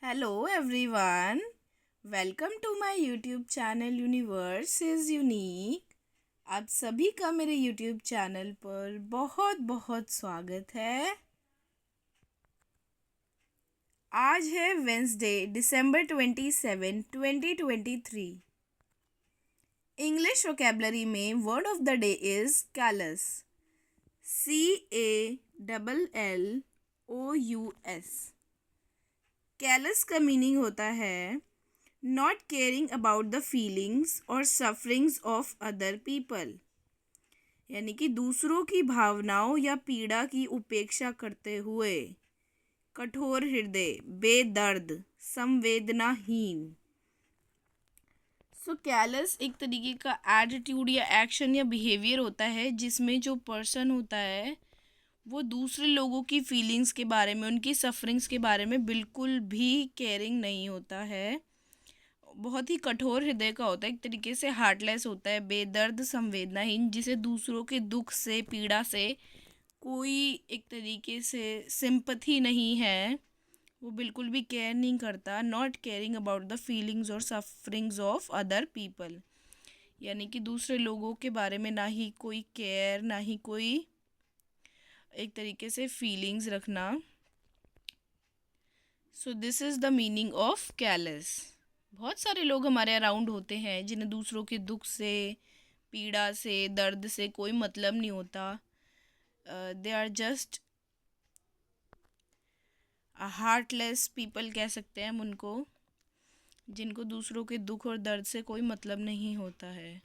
Hello everyone. Welcome to my YouTube channel Universe is Unique. आप सभी का मेरे YouTube चैनल पर बहुत बहुत स्वागत है। आज है वेंसडे दिसंबर 27, 2023। इंग्लिश वोकेबलरी में word of the day is callus. CALLLOUS। Callus का मीनिंग होता है not caring about the feelings और सफरिंग्स ऑफ अदर पीपल, यानी कि दूसरों की भावनाओं या पीड़ा की उपेक्षा करते हुए, कठोर हृदय, बेदर्द, संवेदनाहीन। सो कैलस एक तरीके का एटीट्यूड या एक्शन या बिहेवियर होता है जिसमें जो पर्सन होता है वो दूसरे लोगों की फीलिंग्स के बारे में, उनकी सफरिंग्स के बारे में बिल्कुल भी केयरिंग नहीं होता है। बहुत ही कठोर हृदय का होता है, एक तरीके से हार्टलेस होता है, बेदर्द, संवेदनाहीन, जिसे दूसरों के दुख से, पीड़ा से कोई एक तरीके से सिंपथी नहीं है, वो बिल्कुल भी केयर नहीं करता। Not caring about the feelings और सफरिंग्स ऑफ अदर पीपल, यानी कि दूसरे लोगों के बारे में ना ही कोई केयर, ना ही कोई एक तरीके से फीलिंग्स रखना। सो this is the meaning of callus. बहुत सारे लोग हमारे अराउंड होते हैं जिन्हें दूसरों के दुख से, पीड़ा से, दर्द से कोई मतलब नहीं होता। They are just heartless people कह सकते हैं हम उनको, जिनको दूसरों के दुख और दर्द से कोई मतलब नहीं होता है।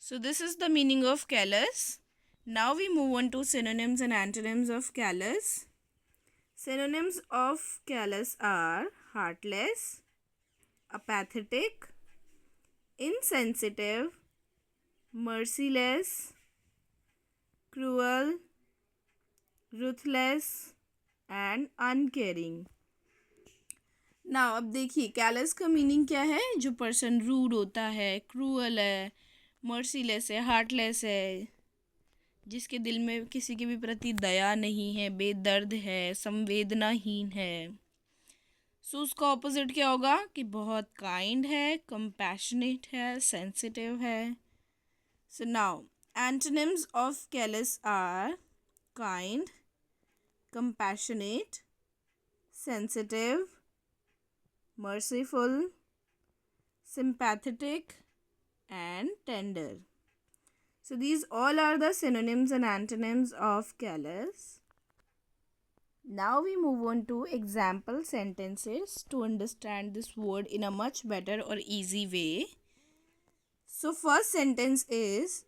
So this is the meaning of callous. Now we move on to synonyms and antonyms of callous. Synonyms of callous are heartless, apathetic, insensitive, merciless, cruel, ruthless and uncaring. Now अब देखिए कैलस का meaning क्या है। जो person rude होता है, cruel है, merciless है, हार्टलेस है, जिसके दिल में किसी के भी प्रति दया नहीं है, बेदर्द है, संवेदनाहीन है। सो उसका ऑपोजिट क्या होगा कि बहुत काइंड है, कंपैशनेट है, सेंसिटिव है। So now antonyms of callous are kind, compassionate, sensitive, merciful, sympathetic and tender. So these all are the synonyms and antonyms of callous. Now we move on to example sentences to understand this word in a much better or easy way. So first sentence is,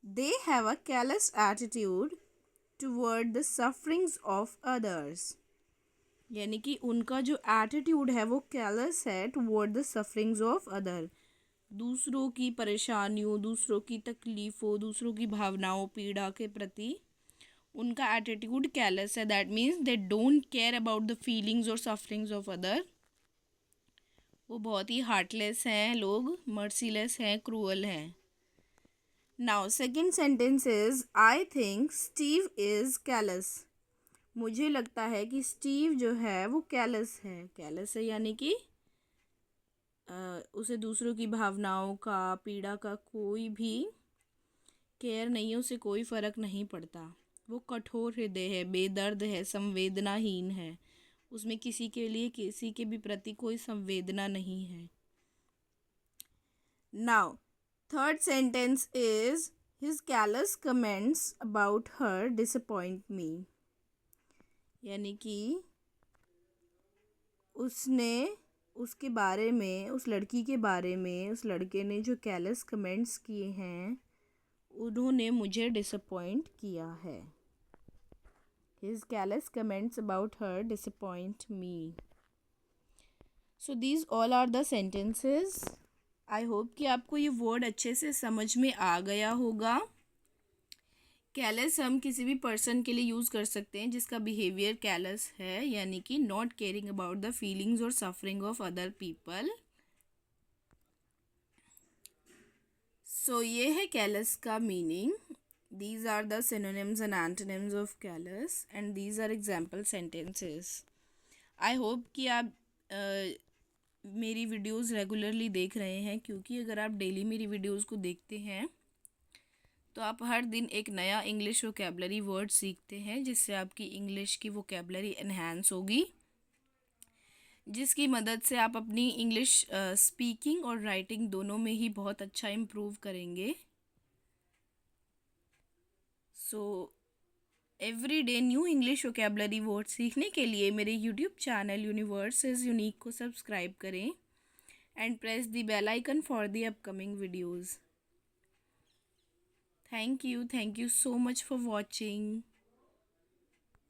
they have a callous attitude toward the sufferings of others. यानी कि उनका जो attitude है वो callus है toward the sufferings of other. दूसरों की परेशानियों, दूसरों की तकलीफ़ों, दूसरों की भावनाओं, पीड़ा के प्रति उनका एटीट्यूड कैलस है। That means they don't care about the feelings और सफरिंग्स ऑफ अदर। वो बहुत ही हार्टलेस हैं लोग, मर्सीलेस हैं, क्रूअल हैं। Now second sentence is, I think Steve is callus. मुझे लगता है कि स्टीव जो है वो कैलस है। कैलस है यानी कि उसे दूसरों की भावनाओं का, पीड़ा का कोई भी केयर नहीं है, उसे कोई फ़र्क नहीं पड़ता। वो कठोर हृदय है, बेदर्द है, संवेदनाहीन है, उसमें किसी के लिए, किसी के भी प्रति कोई संवेदना नहीं है। Now third sentence is, his callus comments about her disappoint मी। यानी कि उसने उसके बारे में, उस लड़की के बारे में, उस लड़के ने जो कैलस कमेंट्स किए हैं उन्होंने मुझे डिसअपॉइंट किया है। His callous comments about her disappoint me. So these all are the sentences. I hope कि आपको ये वर्ड अच्छे से समझ में आ गया होगा। कैलस हम किसी भी पर्सन के लिए यूज़ कर सकते हैं जिसका बिहेवियर कैलस है, यानी कि not caring about the feelings और सफरिंग ऑफ अदर पीपल। सो ये है कैलस का meaning. These are the synonyms and antonyms of callous and these are example sentences. I hope कि आप मेरी वीडियोस रेगुलरली देख रहे हैं, क्योंकि अगर आप डेली मेरी वीडियोस को देखते हैं तो आप हर दिन एक नया इंग्लिश वोकेबलरी वर्ड सीखते हैं, जिससे आपकी इंग्लिश की वोकेबलरी एनहांस होगी, जिसकी मदद से आप अपनी इंग्लिश स्पीकिंग और राइटिंग दोनों में ही बहुत अच्छा इम्प्रूव करेंगे। So every day new English vocabulary word सीखने के लिए मेरे YouTube channel Universe is Unique को सब्सक्राइब करें and press the bell icon for the upcoming videos. Thank you so much for watching.